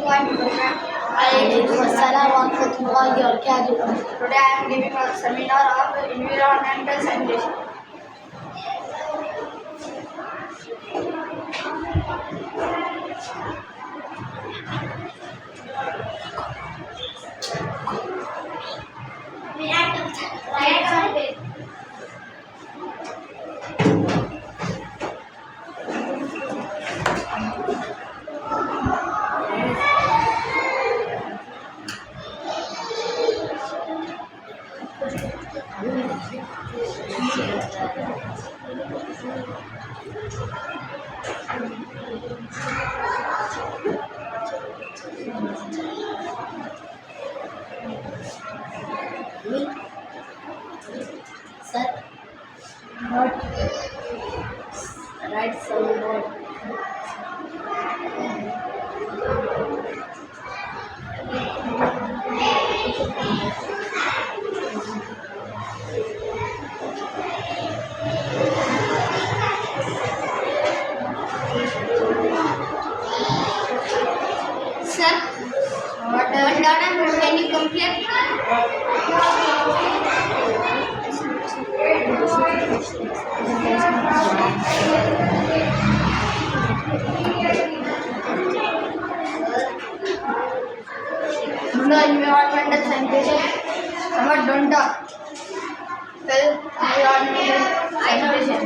Today I am giving a seminar of environmental sanitation. Sir, what? Write some word. Sir, what data can you complete? No environmental sanitation. What don't talk. Well, environmental sanitation.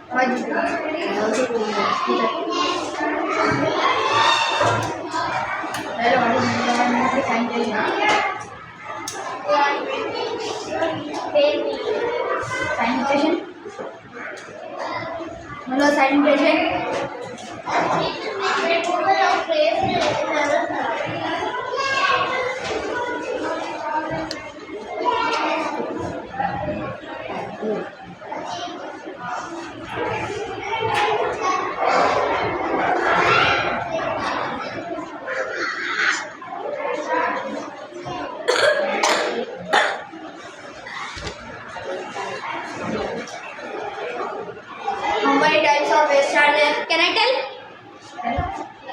What? I also don't know. Hello, what is environmental sanitation? Sanitation. Hello, sanitation. How many types of waste are there? Can I tell?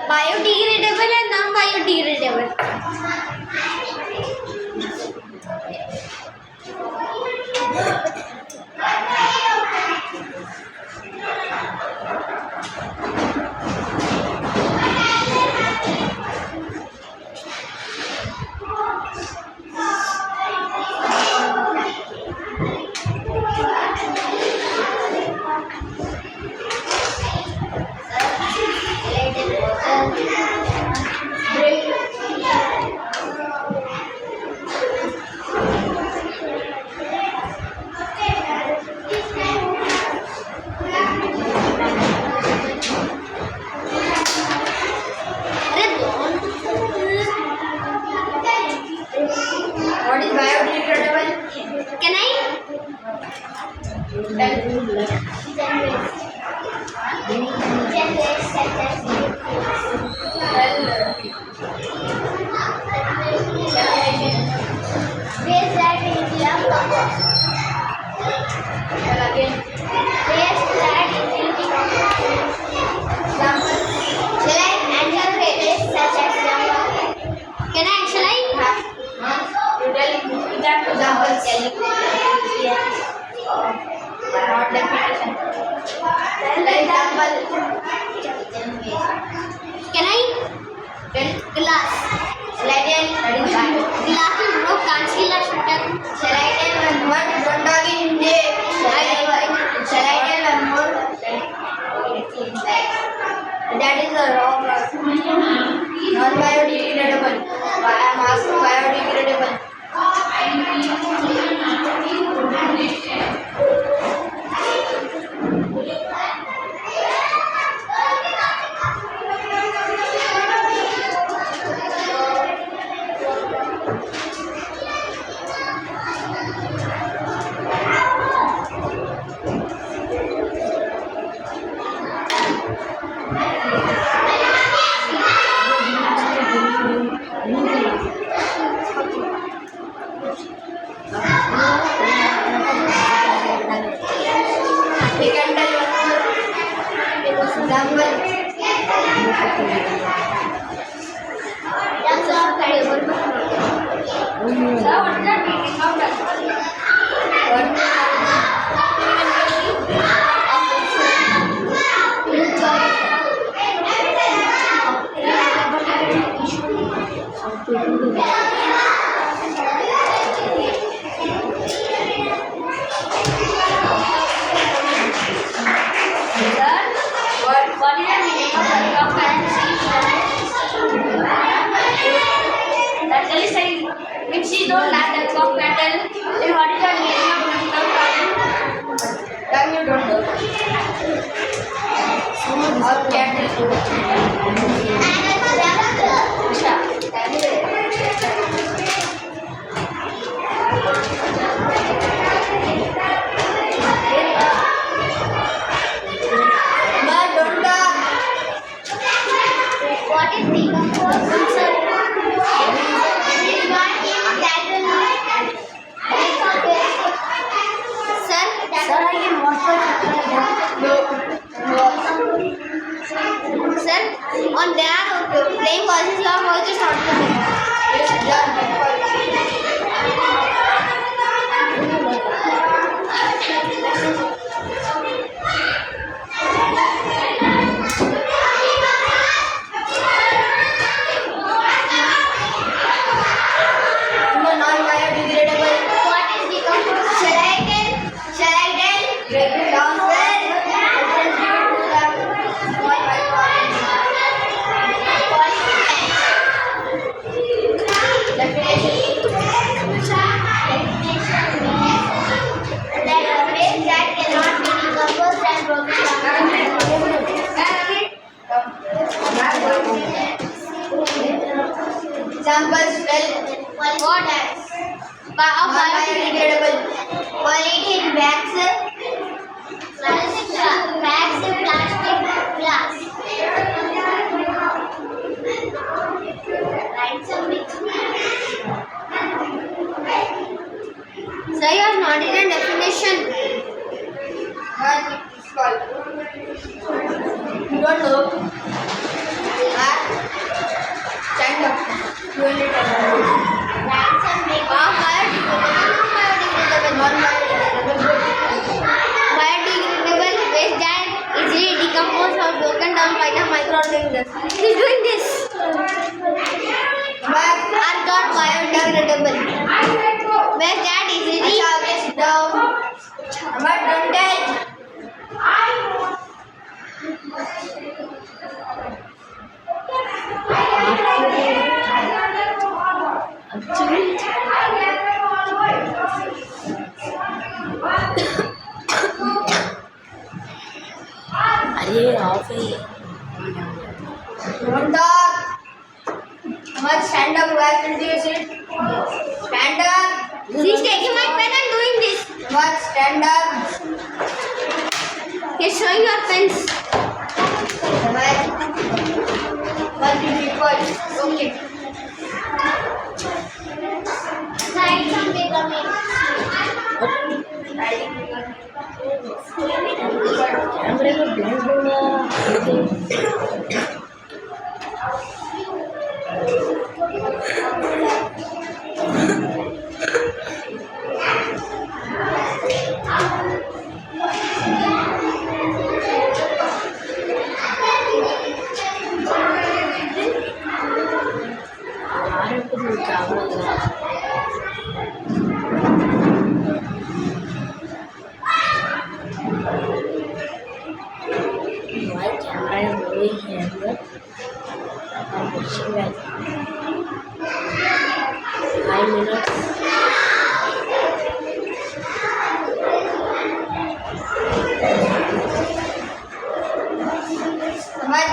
Biodegradable and non-biodegradable. What is biodegradable? Can I? Can I Not definition. Can I? Glass. Glass is broke. Can't see that. Shall I tell one more? Don't talk in Hindi. Shall I tell one more? That is a wrong. Non-biodegradable. I am asking biodegradable. Please don't laugh at cock battle. Then what is your meaning of cock battle? Then you don't know. Or cattle. But don't talk. What is decomposing, sir? Sir, Sir, I can watch no. sir, on there playing voices, your voice is not coming. Yes, yeah, non-biodegradable. What is decomposing? Shall I tell? Break it down, sir. Examples, well, What? biodegradable. Polyethylene bags, Plastic, glass. Write something. Sir, you are not in a definition. what is called? You don't know. Stand up. You only tell. Write something. Non-biodegradable. Biodegradable waste that easily decomposed or broken down by the microorganisms. He's doing this. But Are called biodegradable. Waste that easily. अच्छा आगे sit down. But don't tell. अरे of है Don't talk. Must stand up. Where will you sit? Stand up. He's taking my pen and doing this. Must stand up. He's showing your pens. What is equal? Okay. Write something for me. कैमरे में blank दूंगा My camera is moving here. I'm watching that. 5 minutes. But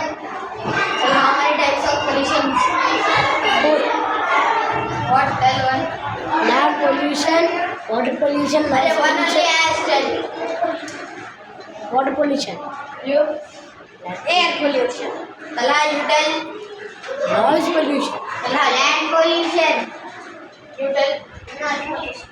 how many types of pollution? What? Tell one. Land pollution, water pollution, But noise one only pollution. has tell. Water pollution, You? Air pollution. Talha, you tell. noise pollution, Talha, land pollution. You tell. Noise pollution.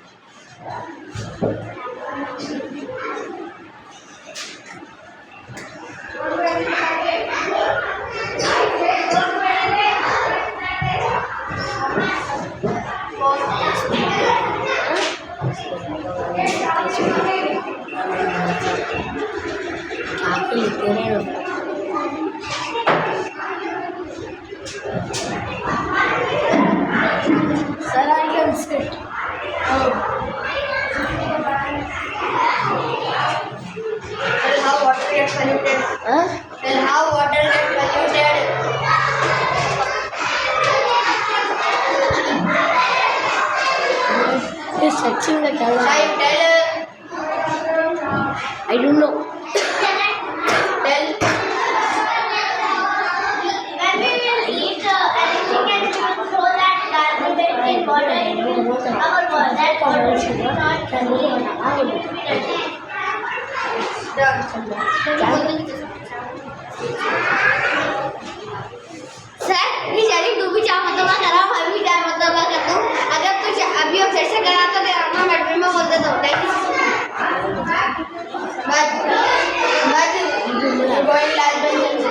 आप लिखते रहे हो sir I can sit Tell how water gets polluted. Tell how water gets polluted. Sir ये challenge तू भी चार मतलब कर रहा हूँ मैं भी चार मतलब करता हूँ अगर तू अभी अब फिर से करा तो तेरा नाम बैटरी में बोल देता हूँ थैंक यू बस going last bench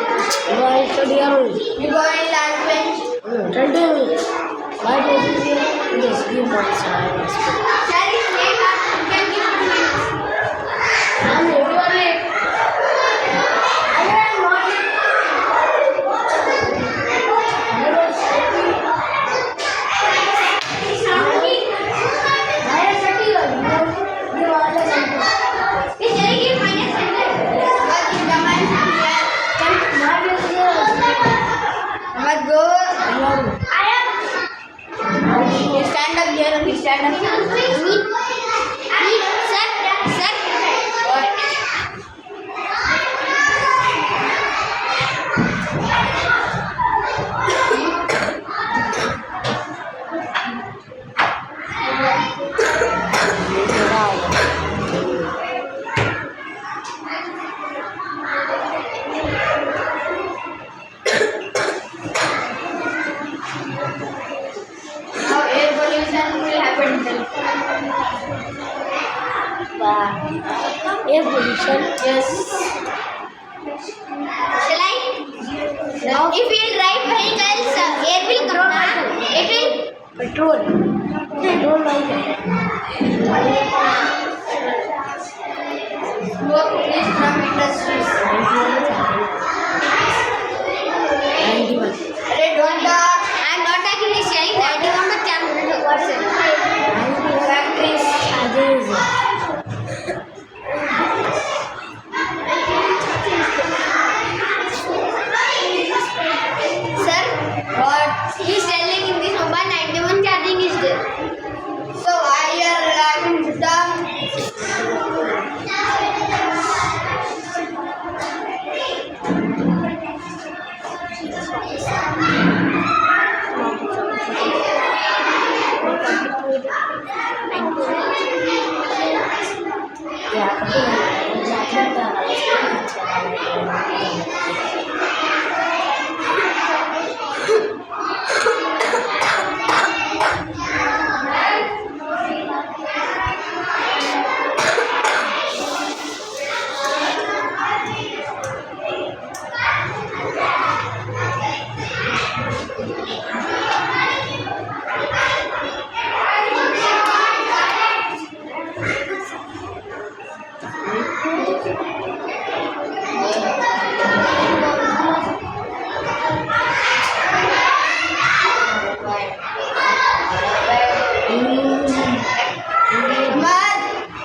going last bench sir इस लेट आप कैन गिव मत गो stand up here and stand up now air pollution will happen Air pollution. yes Shall I? If we drive vehicles, air will come down. It will. Petrol. Petrol like smoke released from industries अरे don't talk I'm not taking this sharing 91 में क्या minute हो गए factories Sir, what he is telling in this mobile 91 charging is there. so why you are laughing down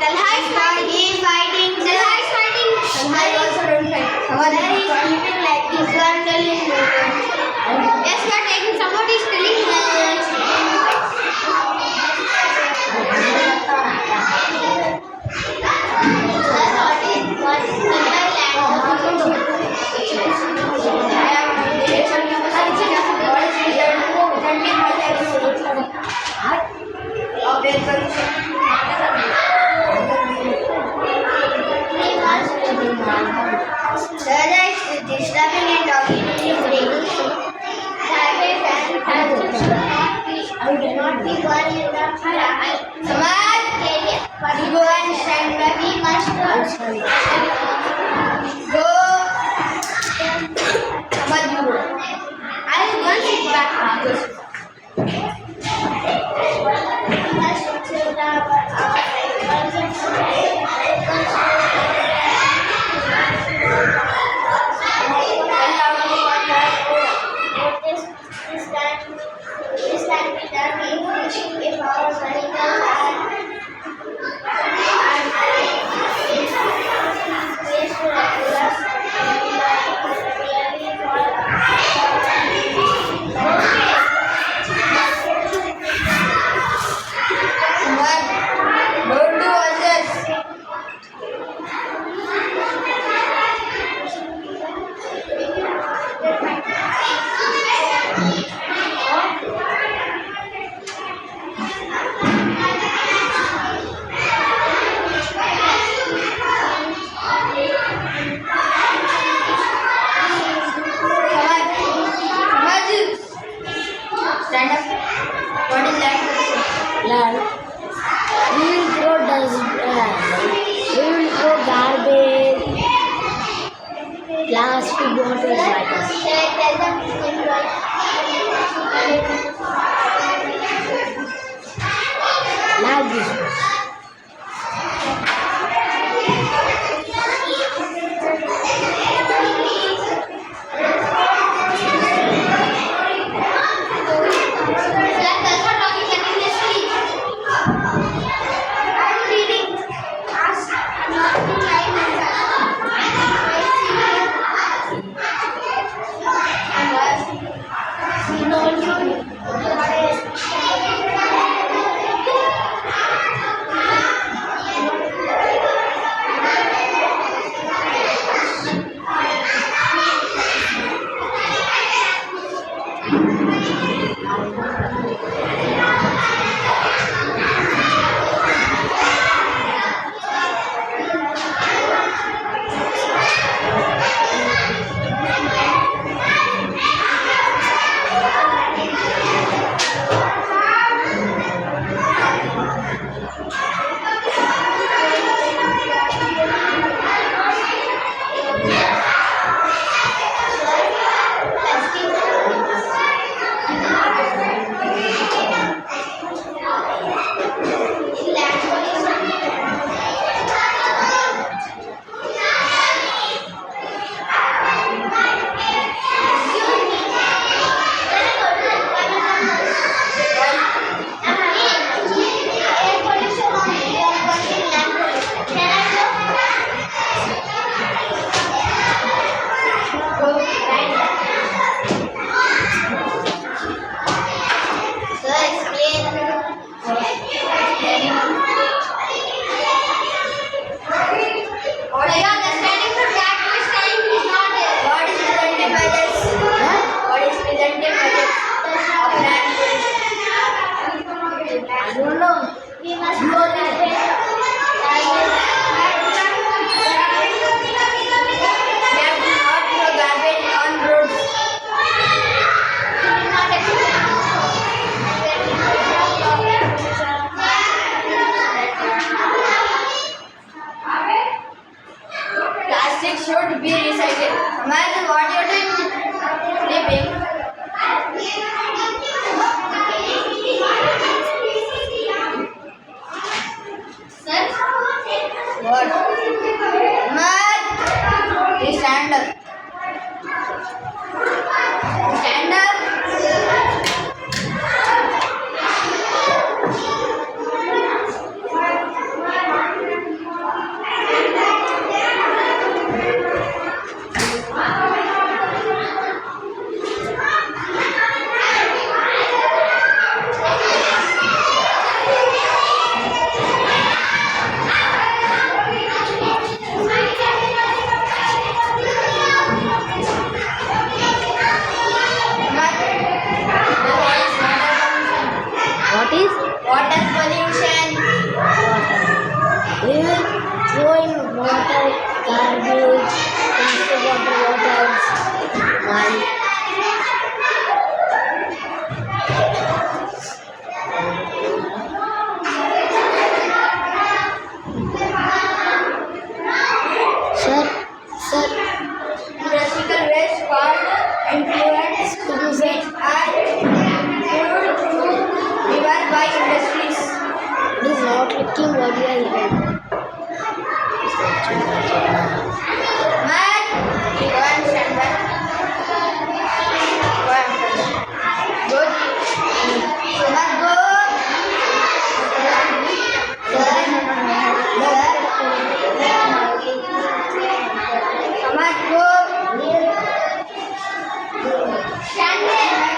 Talha is fighting. he is fighting Talha is fighting. I also don't fight someone is sleeping like this one telling Yes, we are taking somebody is telling. disturbing and talking in your brain. Samad, you go and stand up. We must go. Samad, you go. I will go and sit back. If our medical should be recycled. Imagine what you're doing sleeping. Sir? What? Imagine. Please stand up. Stand up. What is Water pollution. we will throw in water, garbage, into water bottles, while sir, Industrial waste called influents which are poured through river by industries. it is not looking what we are hearing. Man, go and stand back. Go and stand back. Go. Suman, go. Suman, go. Stand there.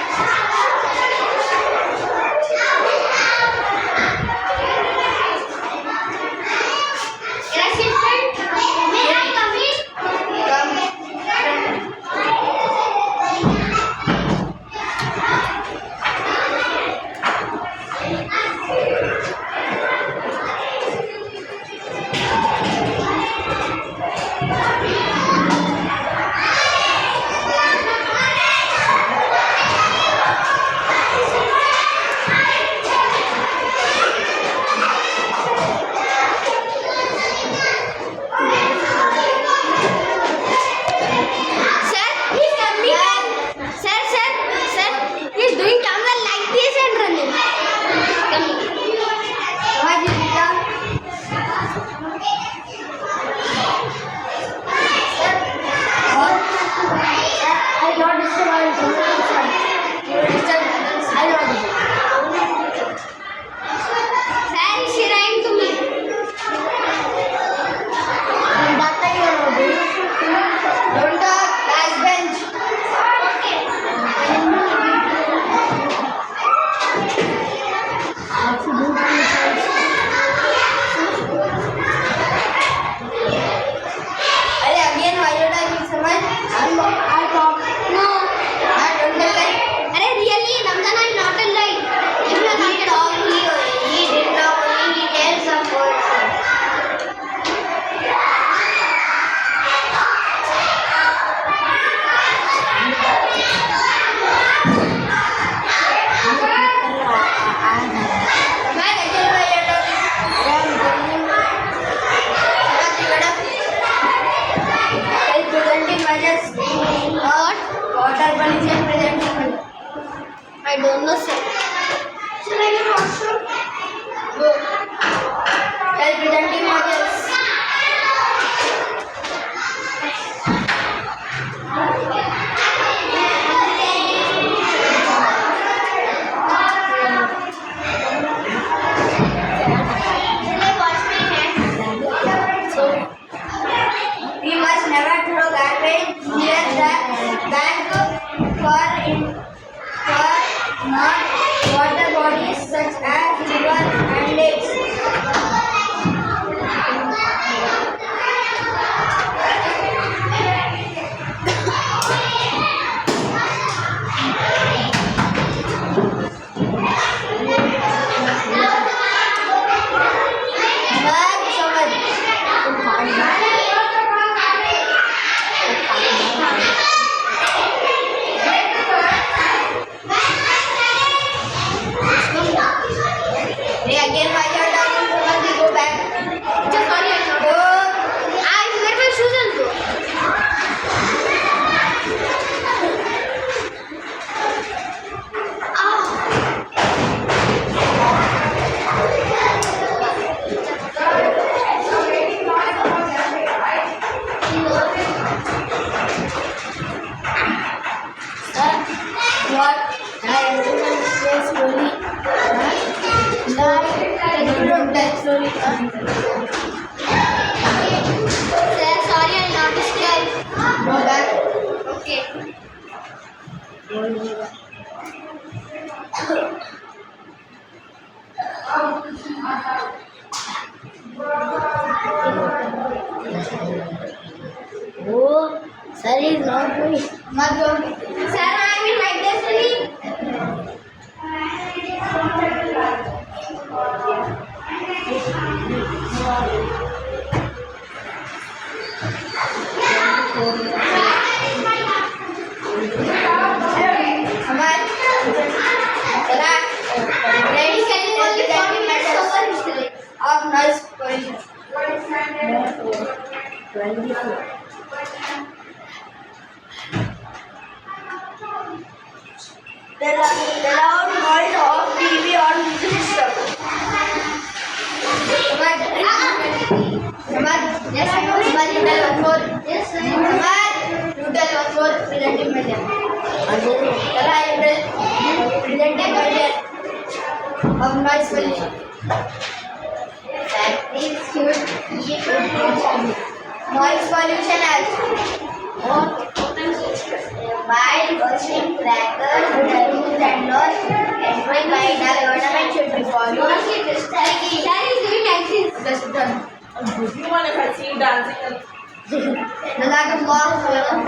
No, sir. Should I get washroom? Go. Tell presenting models. We must never throw garbage near the bank for not water bodies such as rivers and lakes. Hey, again, why you are talking so much? We go back. Just sorry, I'm not. Go. I wear my shoes and go. What? Slowly. Slowly. Sir, sorry, I'm not disturbed. Go back. Okay. Oh, sir is not doing. Must go. Sir, I'm in my destiny. Aman. Relax. Ladies, can you only 4 minutes over history? Of noise pollution. 24. The loud noise of TV or music system. Samad, yes, Samad, you tell one more. Yes, sir. Samad, you tell one more presenting measure. Tala, you tell presenting measure of noise pollution. That is good. Noise pollution as by bursting crackers, balloons and noise entering by the government should be followed. Sir is doing like this. Just done. You want if I see you dancing? Nagagawa ko yun.